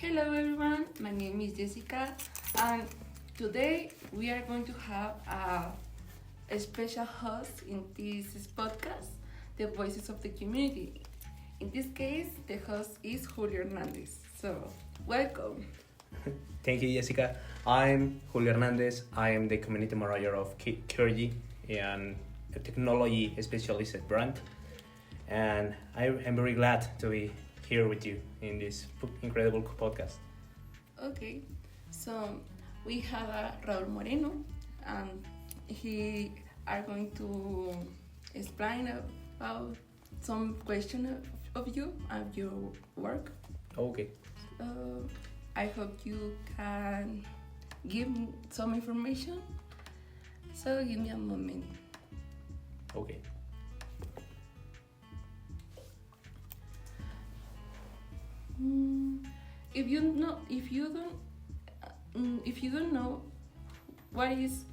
Hello everyone, my name is Jessica, and today we are going to have a special host in this podcast, the Voices of the Community. In this case, the host is Julio Hernandez. So, welcome. Thank you, Jessica. I'm Julio Hernandez. I am the community manager of Kyrgy and a technology specialist brand. And I am very glad to be here with you in this incredible podcast. Okay, so we have Raúl Moreno, and he are going to explain about some question of you and your work. Okay. I hope you can give some information. So give me a moment. Okay. If you don't know what is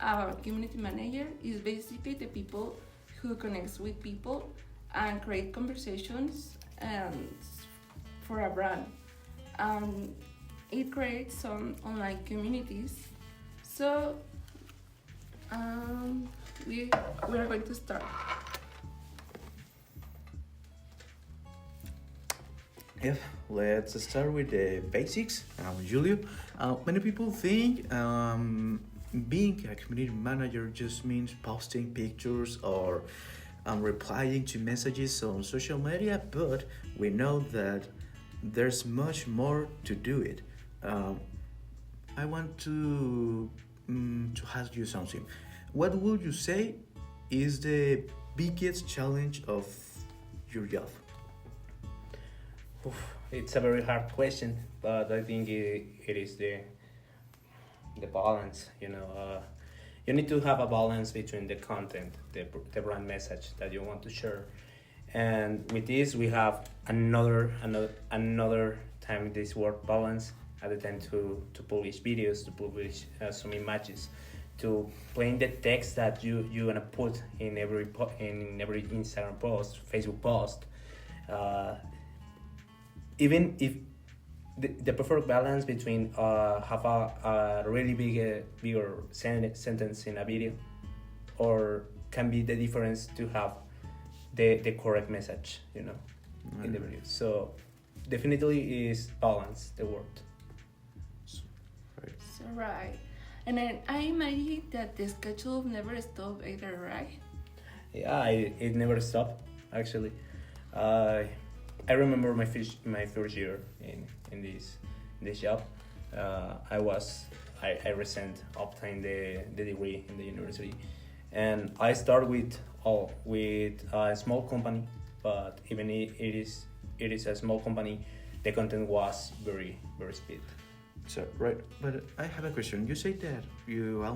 a community manager, is basically the people who connects with people and create conversations and for a brand. It creates some online communities. So we are going to start. Yeah, let's start with the basics. Julio. Many people think being a community manager just means posting pictures or replying to messages on social media, but we know that there's much more to do it. I want to ask you something. What would you say is the biggest challenge of your job? It's a very hard question, but I think it is the balance. You need to have a balance between the content, the brand message that you want to share, and with this we have another time this word balance at the time to publish videos, to publish some images, to plain the text that you wanna put in every Instagram post, Facebook post. Even if the preferred balance between have a really bigger sentence in a video, or can be the difference to have the correct message, in the video. So definitely is balance the word. Right. And then I imagine that the schedule never stop either, right? Yeah, it never stopped actually. I remember my first year in this job. I recent obtained the degree in the university, and I started with a small company. But even it is a small company, the content was very very speed. So right, but I have a question. You say that you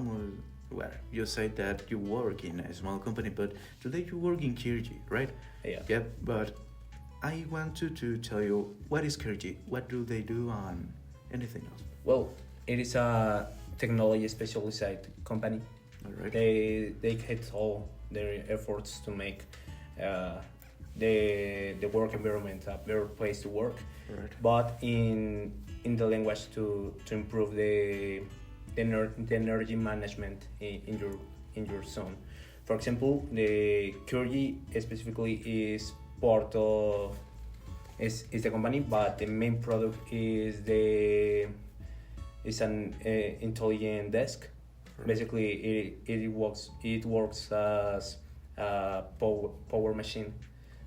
say that you work in a small company, but today you work in Kirgi, right? Yeah. Yeah, but I want to tell you what is Kirgi, what do they do, and anything else. Well, it is a technology specialized company. All right. They hit all their efforts to make the work environment a better place to work. Right. But in the language to improve the energy management in your zone. For example, the Kyrgy specifically is part of is the company, but the main product is an intelligent desk. Right. Basically, it works as a power machine.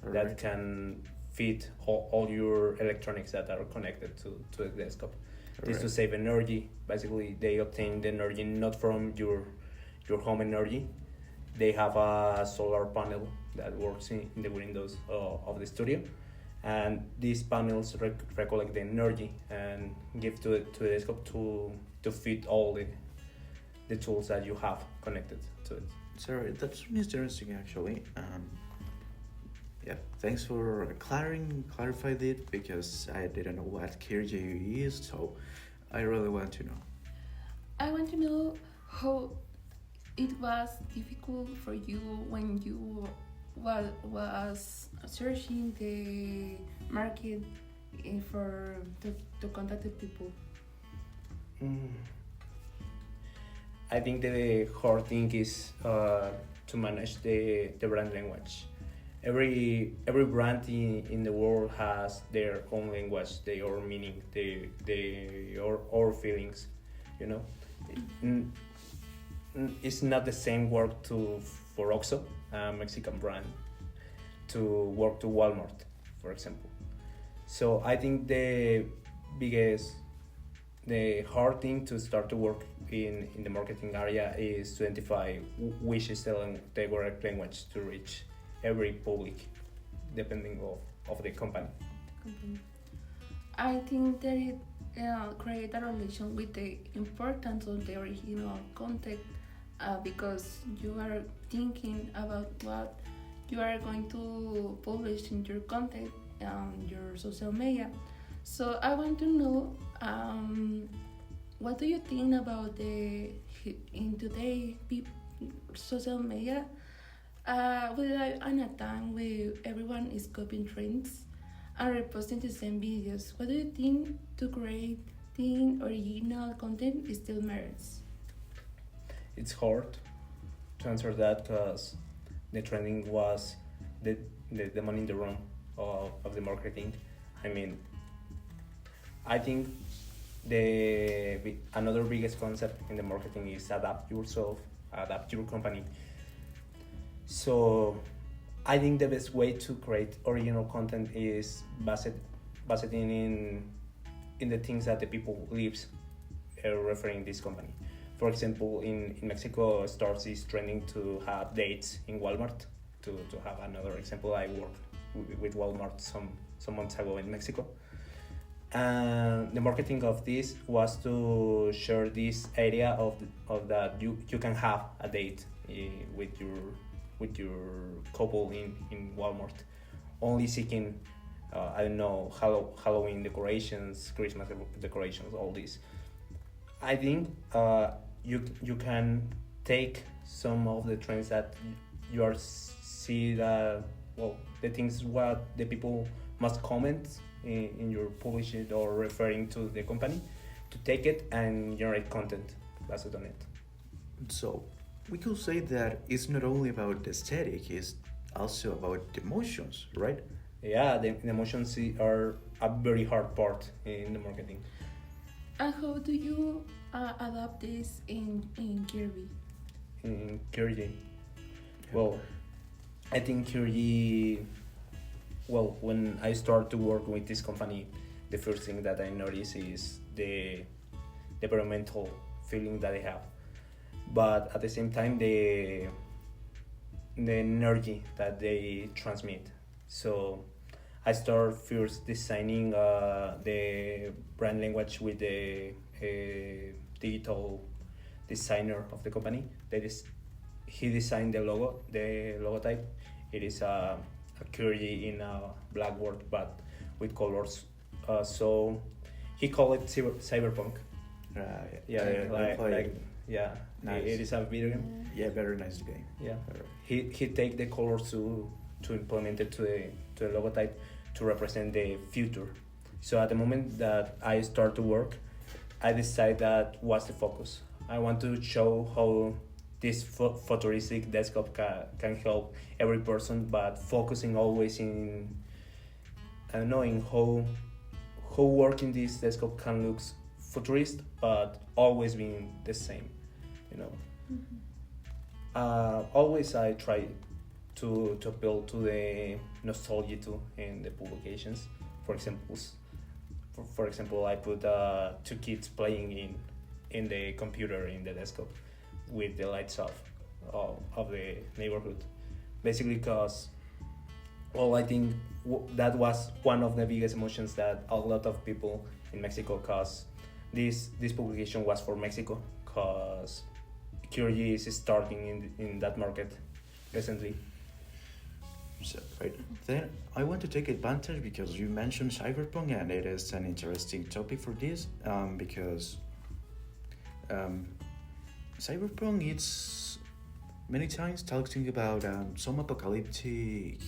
Right. That can feed all your electronics that are connected to the desktop. Right. This to save energy. Basically, they obtain the energy not from your home energy. They have a solar panel that works in the windows of the studio, and these panels recollect the energy and give to the desktop to fit all the tools that you have connected to it. Sorry, that's interesting actually. Yeah, thanks for clarified it, because I didn't know what Kirgi is, so I really want to know. I want to know how it was difficult for you when you was searching the market for to contact the people? Mm, I think the hard thing is to manage the brand language. Every brand in the world has their own language, their own meaning, their or feelings, you know. N- it's not the same work to for Oxxo, a Mexican brand, to work to Walmart, for example. So I think biggest the hard thing to start to work in the marketing area is to identify which is the correct language to reach every public, depending of the company. Company. I think that it create a relation with the importance of the original content because you are thinking about what you are going to publish in your content on your social media. So I want to know what do you think about the in today social media we live in a time where everyone is copying trends and reposting the same videos. What do you think to create original content still matters? It's hard to answer that because the trending was the money in the room of the marketing. I mean, I think another biggest concept in the marketing is adapt yourself, adapt your company. So I think the best way to create original content is based in the things that the people lives referring this company. For example, in Mexico, stores is trending to have dates in Walmart. To have another example, I worked with Walmart some months ago in Mexico. And the marketing of this was to share this idea of that you can have a date with your couple in Walmart, only seeking I don't know Halloween decorations, Christmas decorations, all this. I think you can take some of the trends that you are see that the things what the people must comment in your publishing or referring to the company, to take it and generate content based on it. So we could say that it's not only about the aesthetic, it's also about the emotions, right? Yeah, the emotions are a very hard part in the marketing. And how do you adapt this in Kirby? In Kyrgyz, well, I think Kyrgyz, when I start to work with this company, the first thing that I notice is the environmental feeling that they have, but at the same time the energy that they transmit. So I start first designing the brand language with the digital designer of the company. He designed the logotype. It is a curly in a blackboard but with colors. So he called it cyberpunk. Right. Yeah, like yeah. Nice. It is a video game. Yeah, very nice game. Yeah. He take the colors to implement it to the logotype to represent the future. So at the moment that I start to work, I decide that what's the focus. I want to show how this futuristic desktop can help every person, but focusing always in knowing how working this desktop can look futurist, but always being the same, you know. Mm-hmm. Always I try to appeal to the nostalgia too in the publications. For example, I put two kids playing in the computer in the desktop with the lights off of the neighborhood, basically because I think that was one of the biggest emotions that a lot of people in Mexico, cause this publication was for Mexico, cause Kyrgyz is starting in that market recently. So, right. Then I want to take advantage because you mentioned cyberpunk, and it is an interesting topic for this because cyberpunk it's many times talking about some apocalyptic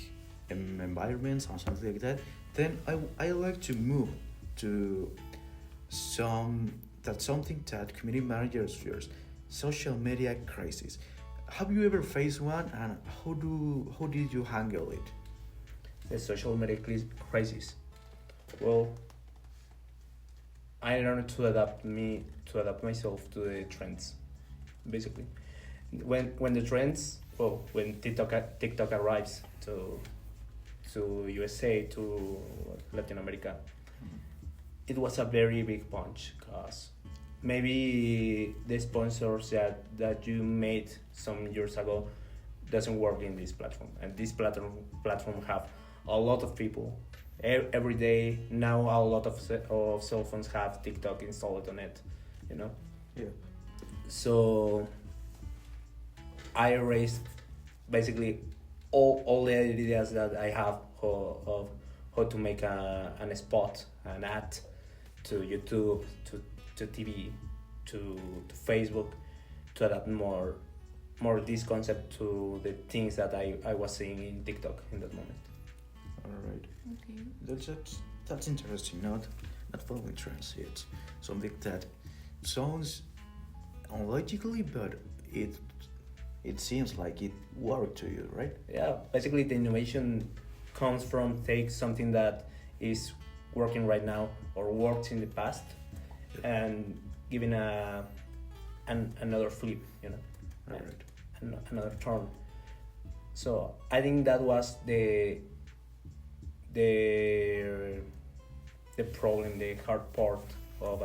environments or something like that, Then I like to move to something that community managers fears, social media crisis. Have you ever faced one, and how did you handle it? The social media crisis. Well, I learned to adapt myself to the trends, basically. When the trends, well, when TikTok arrives to USA, to Latin America, it was a very big punch, because maybe the sponsors that you made some years ago doesn't work in this platform, and this platform have a lot of people every day now. A lot of cell phones have TikTok installed on it, you know. Yeah. So I erased basically all the ideas that I have of how to make an spot, an ad to YouTube, to TV, to Facebook, to adapt more this concept to the things that I was seeing in TikTok in that moment. All right. Okay. That's interesting. Not following trends. It's something that sounds unlogically, but it seems like it worked to you, right? Yeah, basically the innovation comes from take something that is working right now or worked in the past, and giving another flip, you know. All right. Another turn. So I think that was the problem, the hard part of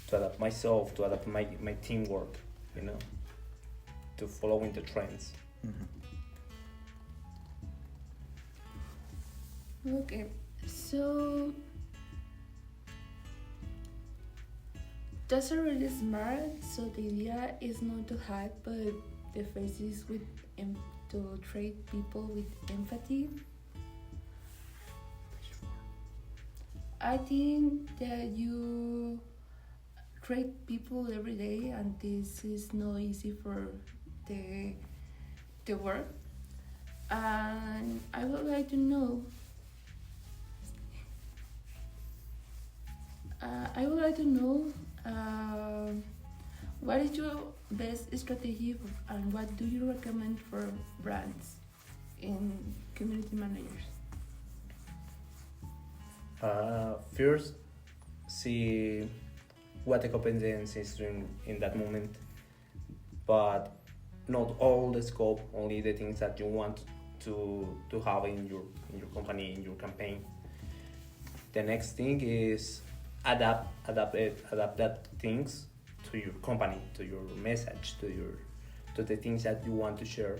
to adapt myself, to adapt my teamwork, you know, to following the trends. Mm-hmm. Okay. So that's a really smart. So the idea is not to hide, but the faces with to treat people with empathy. I think that you treat people every day, and this is not easy for the work. And I would like to know. I would like to know what is your best strategy, and what do you recommend for brands in community managers? First, see what the competence is doing in that moment, but not all the scope, only the things that you want to have in your company, in your campaign. The next thing is adapt that things to your company, to your message, to the things that you want to share.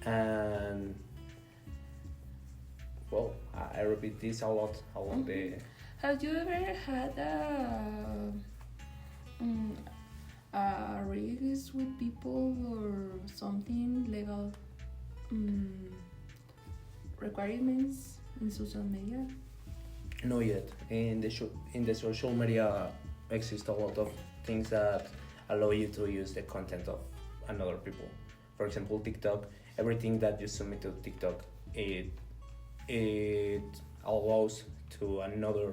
And well, I repeat this a lot along the. Have you ever had risks with people or something legal requirements in social media? Not yet. In the social media exist a lot of things that allow you to use the content of another people. For example, TikTok. Everything that you submit to TikTok, it allows to another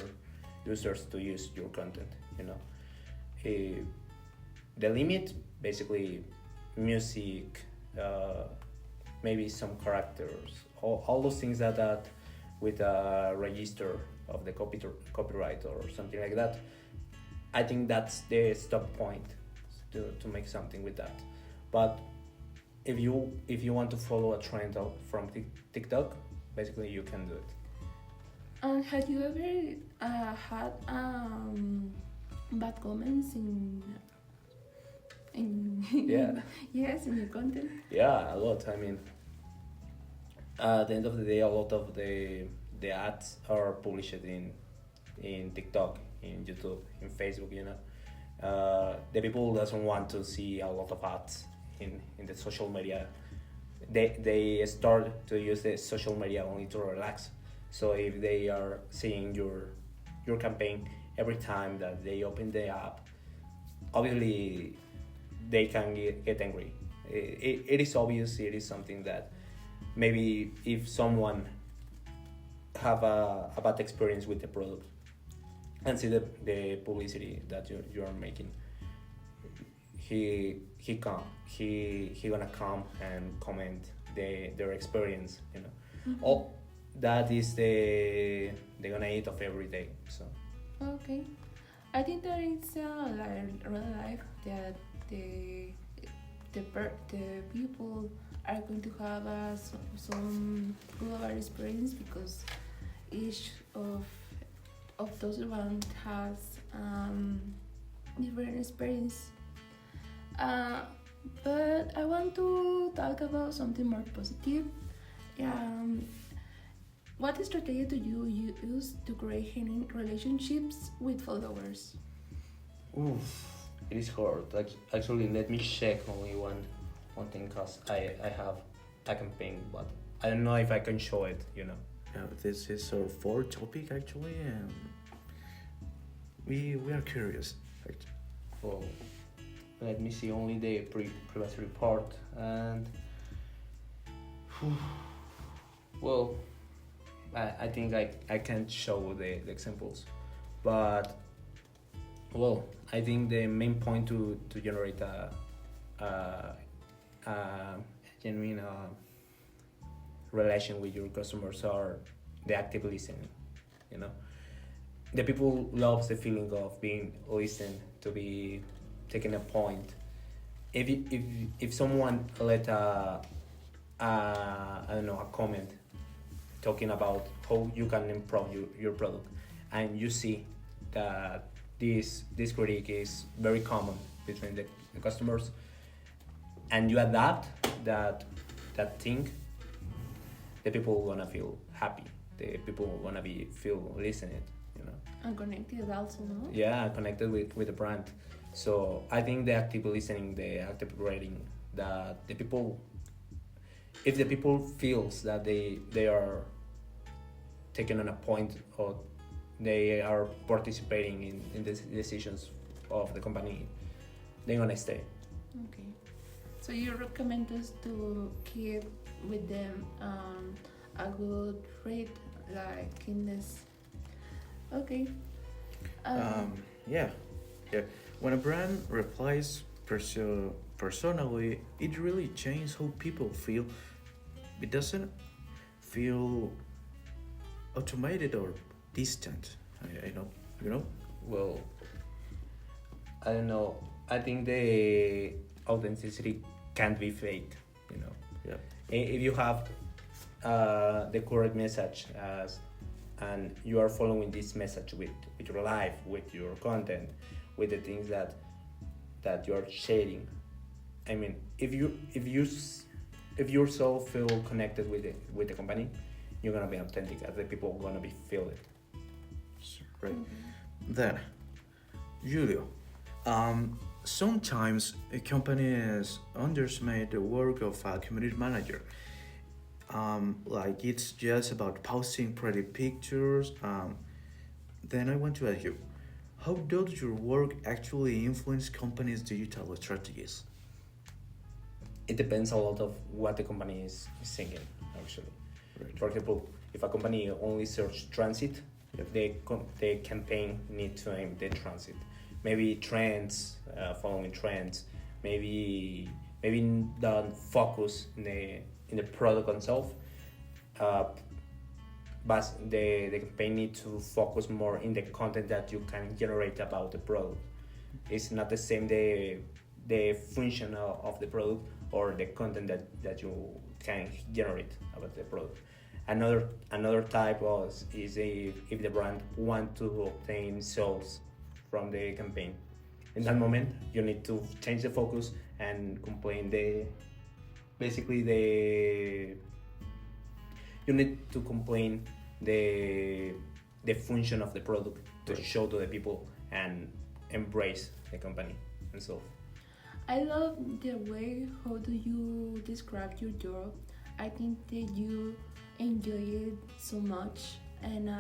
users to use your content. You know, the limit basically music, maybe some characters, all those things that with a register of the copyright or something like that. I think that's the stop point to make something with that. But if you want to follow a trend from TikTok, basically you can do it. And have you ever had bad comments in Yeah. yes, in your content? Yeah, a lot. I mean, at the end of the day, a lot of the ads are published in TikTok, in YouTube, in Facebook. You know, the people doesn't want to see a lot of ads in the social media. They start to use the social media only to relax. So if they are seeing your campaign every time that they open the app, obviously they can get angry. It is obvious. It is something that maybe if someone have a bad experience with the product and see the publicity that you are making. He gonna come and comment their experience, you know. Mhm. All that is the gonna eat of every day. So Okay. I think that it's like real life that the people are going to have some global experience because each of those around has different experience. Uh, but I want to talk about something more positive. Um, what strategy do you use to create genuine relationships with followers? oof, it is hard. Actually, let me check only one thing because I have a campaign, but I don't know if I can show it. You know. This is our fourth topic actually, and we are curious. Well, let me see only the previous report and. Well, I think I can't show the examples, but well, I think the main point to generate a genuine relation with your customers are the active listening. You know, the people loves the feeling of being listened, to be taking a point. If someone let I don't know, a comment talking about how you can improve your product, and you see that this critique is very common between the customers, and you adapt that thing, the people gonna feel happy, the people gonna be feel listened, you know. And connected also, no? Yeah, connected with the brand. So I think the active listening, the active rating, that the people, if the people feels that they are taken on a point, or they are participating in the decisions of the company, they're gonna stay. Okay. So you recommend us to keep with them a good rate, like in this. Okay. Yeah. When a brand replies personally, it really changes how people feel. It doesn't feel automated or distant. I know, you know. Well, I don't know. I think the authenticity can't be fake. You know, Yeah. if you have the correct message and you are following this message with your life, with your content, with the things that you are sharing. I mean, if you so feel connected with the company, you're gonna be authentic, and the people are gonna be feel it. Right. Mhm. Then, Julio, sometimes companies underestimate the work of a community manager. Like it's just about posting pretty pictures. Then I want to ask you, how does your work actually influence companies' digital strategies? It depends a lot of what the company is thinking, actually. Right. For example, if a company only search transit, Yep. the campaign need to aim the transit. Maybe trends, following trends. Maybe don't focus in the product itself. Uh, but the campaign need to focus more in the content that you can generate about the product. It's not the same the function of the product or the content that you can generate about the product. Another type is if the brand want to obtain sales from the campaign. In that moment, you need to change the focus and complain basically you need to complain the function of the product to Right. show to the people and embrace the company and so. I love the way how do you describe your job. I think that you enjoy it so much, and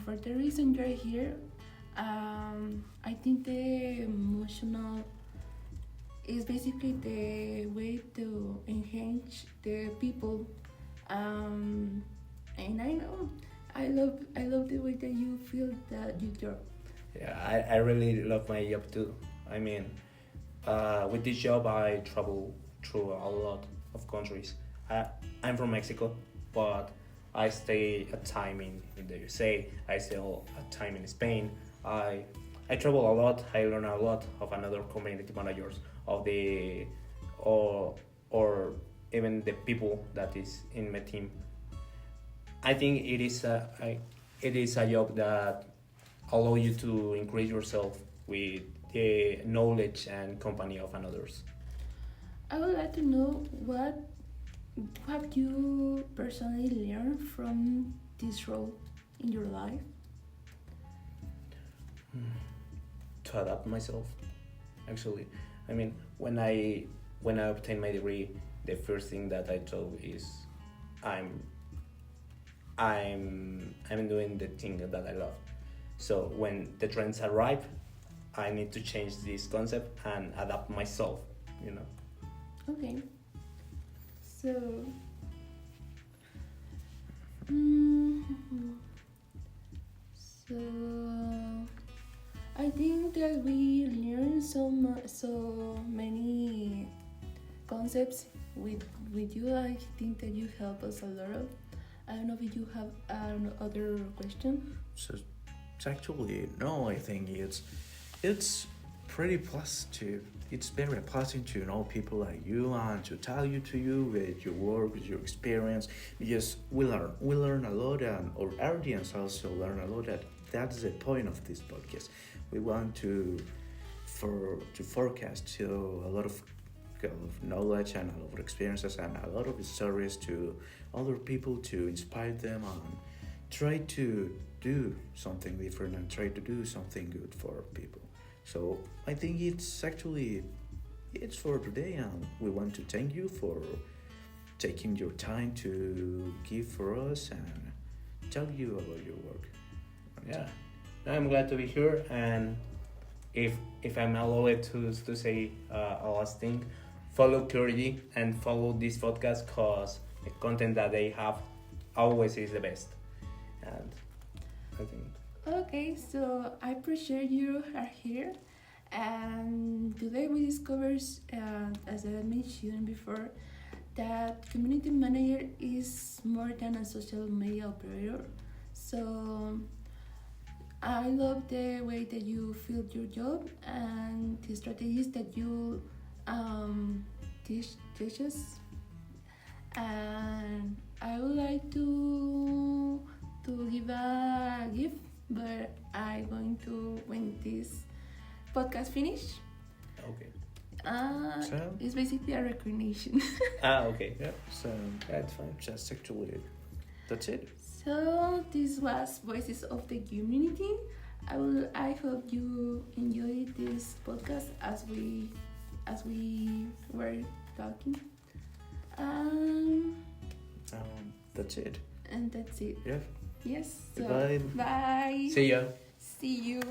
for the reason you're here, I think the emotional is basically the way to enhance the people. Um, And I know, I love the way that you feel that you job. Yeah, I really love my job too. I mean, with this job, I travel through a lot of countries. I'm from Mexico, but I stay a time in the USA. I stay a time in Spain. I I travel a lot. I learn a lot of another community managers of the or even the people that is in my team. I think it is a job that allow you to increase yourself with the knowledge and company of others. I would like to know what have you personally learned from this role in your life? To adapt myself, actually. I mean, when I obtained my degree, the first thing that I thought is I'm I'm doing the thing that I love. So when the trends arrive, I need to change this concept and adapt myself, you know. Okay. So, mm, so I think that we learn so many concepts with you. I think that you help us a lot. I don't know if you have other question. So it's actually no, I think it's pretty plus to it's very pleasant to know people like you and to tell you to you with your work, with your experience, because we learn a lot, and our audience also learn a lot. That's the point of this podcast. We want to forecast to a lot of knowledge and a lot of experiences and a lot of stories to other people to inspire them and try to do something different and try to do something good for people. So I think it's for today, and we want to thank you for taking your time to give for us and tell you about your work. Yeah, I'm glad to be here, and if I'm allowed to say a last thing, follow Curdy and follow this podcast because the content that they have always is the best, and I think. Okay, so I appreciate you are here. And today we discovered, as I mentioned before, that community manager is more than a social media operator. So I love the way that you feel your job and the strategies that you teach us. And I would like to give a gift, but I'm going to when this podcast finish. Okay. So It's basically a recognition. Okay. yeah, so That's fine. just actually that's it. So this was Voices of the Community. I hope you enjoyed this podcast as we were talking. Um, That's it. and that's it. Yeah. Yes. So Goodbye. bye. See ya. See you.